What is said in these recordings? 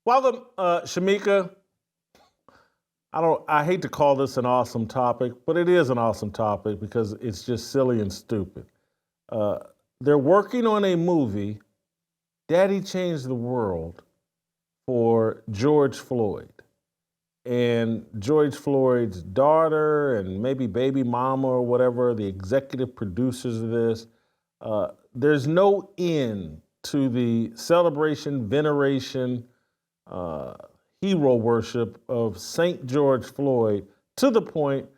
Welcome, Shemeka. I hate to call this an awesome topic, but it is an awesome topic because it's just silly and stupid. Uh, they're working on a movie, Daddy Changed the World, for George Floyd. And George Floyd's daughter and maybe baby mama or whatever, the executive producers of this, there's no end to the celebration, veneration, uh, hero worship of St. George Floyd to the point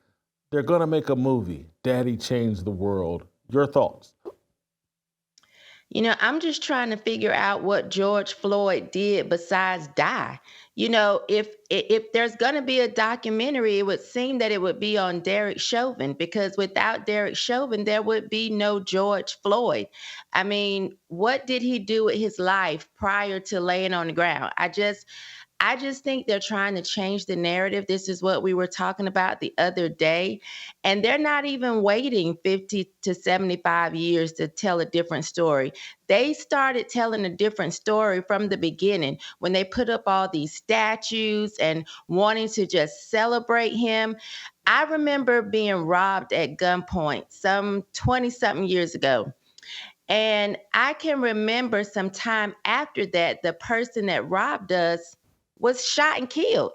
they're going to make a movie, Daddy Changed the World. Your thoughts? I'm just trying to figure out what George Floyd did besides die. If there's going to be a documentary, it would seem that it would be on Derek Chauvin, because without Derek Chauvin, there would be no George Floyd. I mean, what did he do with his life prior to laying on the ground? I just think they're trying to change the narrative. This is what we were talking about the other day. And they're not even waiting 50 to 75 years to tell a different story. They started telling a different story from the beginning when they put up all these statues and wanting to just celebrate him. I remember being robbed at gunpoint some 20 something years ago. And I can remember some time after that, the person that robbed us was shot and killed.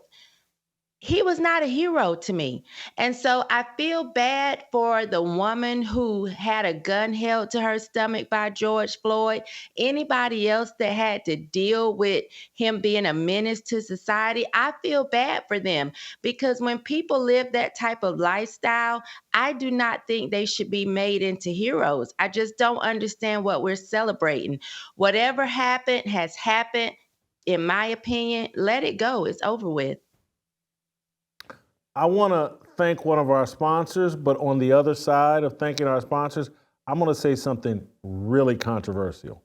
He was not a hero to me. And so I feel bad for the woman who had a gun held to her stomach by George Floyd. Anybody else that had to deal with him being a menace to society, I feel bad for them, because when people live that type of lifestyle, I do not think they should be made into heroes. I just don't understand what we're celebrating. Whatever happened has happened. In my opinion, let it go. It's over with. I want to thank one of our sponsors, but on the other side of thanking our sponsors, I'm going to say something really controversial.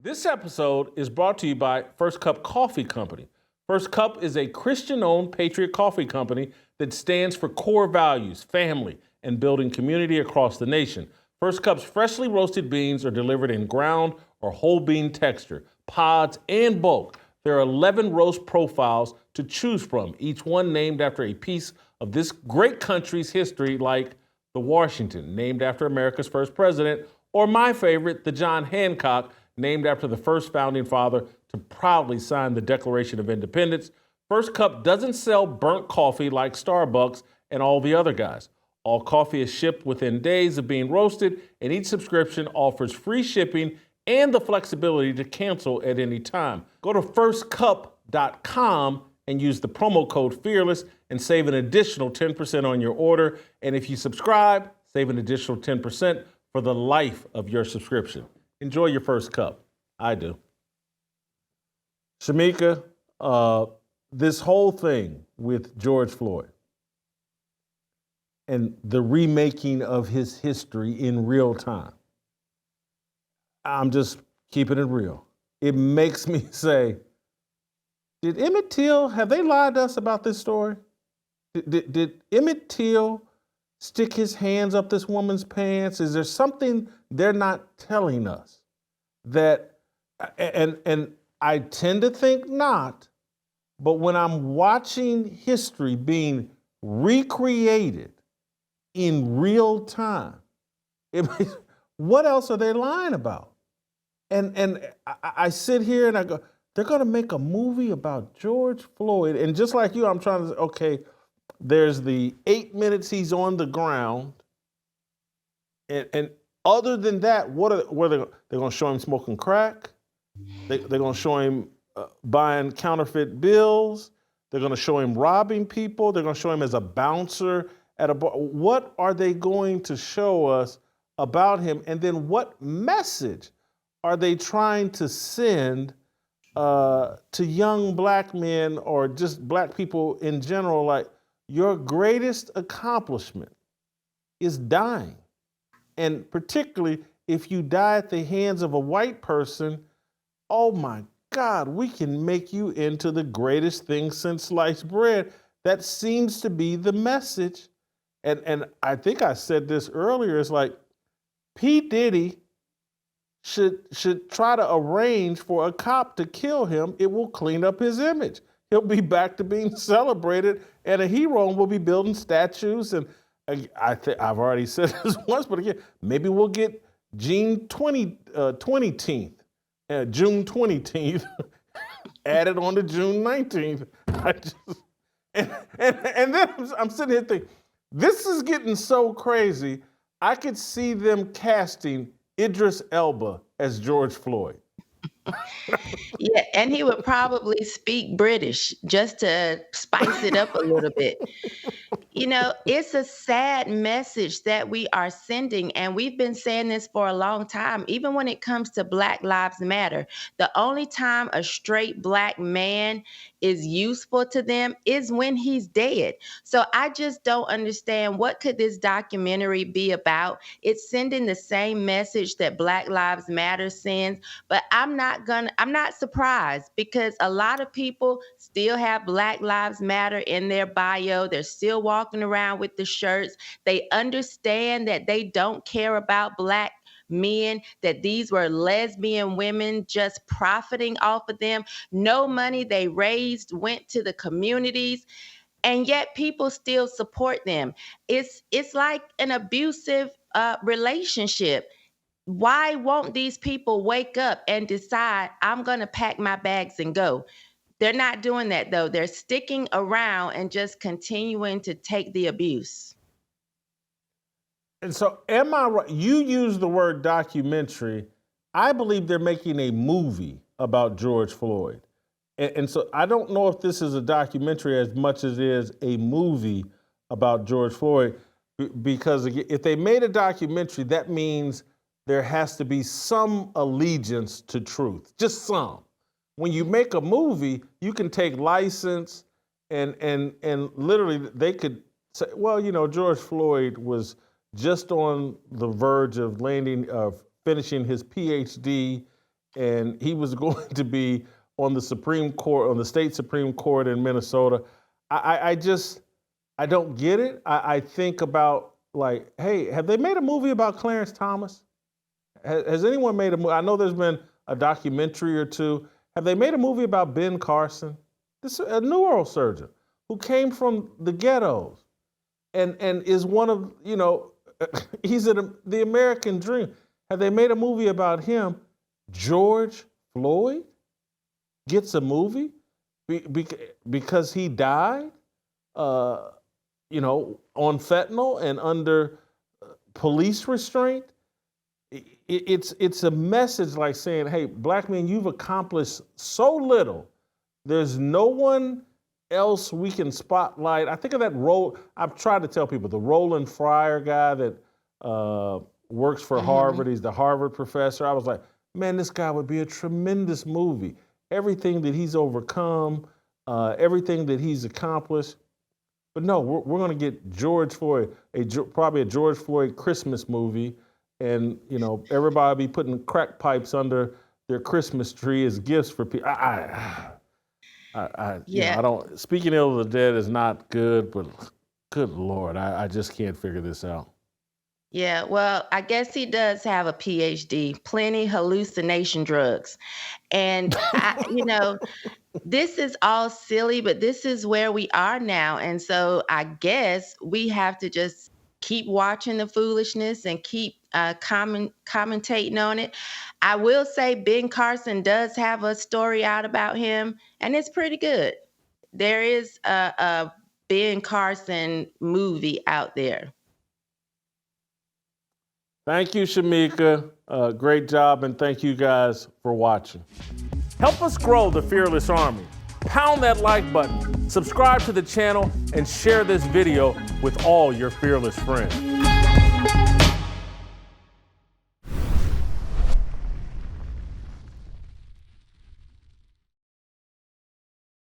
This episode is brought to you by First Cup Coffee Company. First Cup is a Christian-owned patriot coffee company that stands for core values, family, and building community across the nation. First Cup's freshly roasted beans are delivered in ground or whole bean texture, pods, and bulk. There are 11 roast profiles to choose from, each one named after a piece of this great country's history, like the Washington, named after America's first president, or my favorite, the John Hancock, named after the first founding father to proudly sign the Declaration of Independence. First Cup doesn't sell burnt coffee like Starbucks and all the other guys. All coffee is shipped within days of being roasted, and each subscription offers free shipping and the flexibility to cancel at any time. Go to firstcup.com and use the promo code FEARLESS and save an additional 10% on your order. And if you subscribe, save an additional 10% for the life of your subscription. Enjoy your first cup. I do. Shemeka, this whole thing with George Floyd and the remaking of his history in real time, I'm just keeping it real. It makes me say, did Emmett Till, have they lied to us about this story? Did Emmett Till stick his hands up this woman's pants? Is there something they're not telling us? That, and I tend to think not, but when I'm watching history being recreated in real time, what else are they lying about? And I sit here and I go, they're going to make a movie about George Floyd. And just like you, I'm trying to say, okay, there's the 8 minutes he's on the ground. And other than that, they're going to show him smoking crack? They're going to show him buying counterfeit bills? They're going to show him robbing people? They're going to show him as a bouncer at a bar? What are they going to show us about him? And then what message are they trying to send to young black men or just black people in general? Like, your greatest accomplishment is dying. And particularly if you die at the hands of a white person, oh my God, we can make you into the greatest thing since sliced bread. That seems to be the message. And I think I said this earlier, it's like P. Diddy should try to arrange for a cop to kill him. It will clean up his image. He'll be back to being celebrated and a hero, and we'll be building statues. And I've already said this once, but again, maybe we'll get June 20th added on to June 19th. And then I'm sitting here thinking, this is getting so crazy. I could see them casting Idris Elba as George Floyd. Yeah, and he would probably speak British just to spice it up a little bit. It's a sad message that we are sending, and we've been saying this for a long time. Even when it comes to Black Lives Matter, the only time a straight Black man is useful to them is when he's dead. So I just don't understand, what could this documentary be about? It's sending the same message that Black Lives Matter sends, but I'm not surprised, because a lot of people still have Black Lives Matter in their bio. They're still walking around with the shirts. They understand that they don't care about Black men, that these were lesbian women just profiting off of them. No money they raised went to the communities, and yet people still support them. It's like an abusive relationship. Why won't these people wake up and decide, I'm going to pack my bags and go? They're not doing that, though. They're sticking around and just continuing to take the abuse. And so, am I right? You use the word documentary. I believe they're making a movie about George Floyd. And so I don't know if this is a documentary as much as it is a movie about George Floyd, because if they made a documentary, that means there has to be some allegiance to truth, just some. When you make a movie, you can take license and literally they could say, well, George Floyd was just on the verge of finishing his PhD, and he was going to be on the Supreme Court, on the state Supreme Court in Minnesota. I don't get it. I think about, like, hey, have they made a movie about Clarence Thomas? Has anyone made a movie? I know there's been a documentary or two. Have they made a movie about Ben Carson? This is a neurosurgeon who came from the ghettos and is one of, he's the American dream. Have they made a movie about him? George Floyd gets a movie because he died, on fentanyl and under police restraint. It's a message like saying, hey, Black men, you've accomplished so little. There's no one else we can spotlight. I think of that role. I've tried to tell people, the Roland Fryer guy that works for Harvard. He's the Harvard professor. I was like, man, this guy would be a tremendous movie. Everything that he's overcome, everything that he's accomplished. But no, we're going to get George Floyd, probably a George Floyd Christmas movie. And, everybody will be putting crack pipes under their Christmas tree as gifts for people. I don't, speaking ill of the dead is not good, but good Lord, I just can't figure this out. Yeah, well, I guess he does have a PhD, plenty hallucination drugs. And, this is all silly, but this is where we are now. And so I guess we have to just keep watching the foolishness and keep commentating on it. I will say Ben Carson does have a story out about him, and it's pretty good. There is a Ben Carson movie out there. Thank you, Shemeka. Great job, and thank you guys for watching. Help us grow the Fearless Army. Pound that like button, subscribe to the channel, and share this video with all your fearless friends.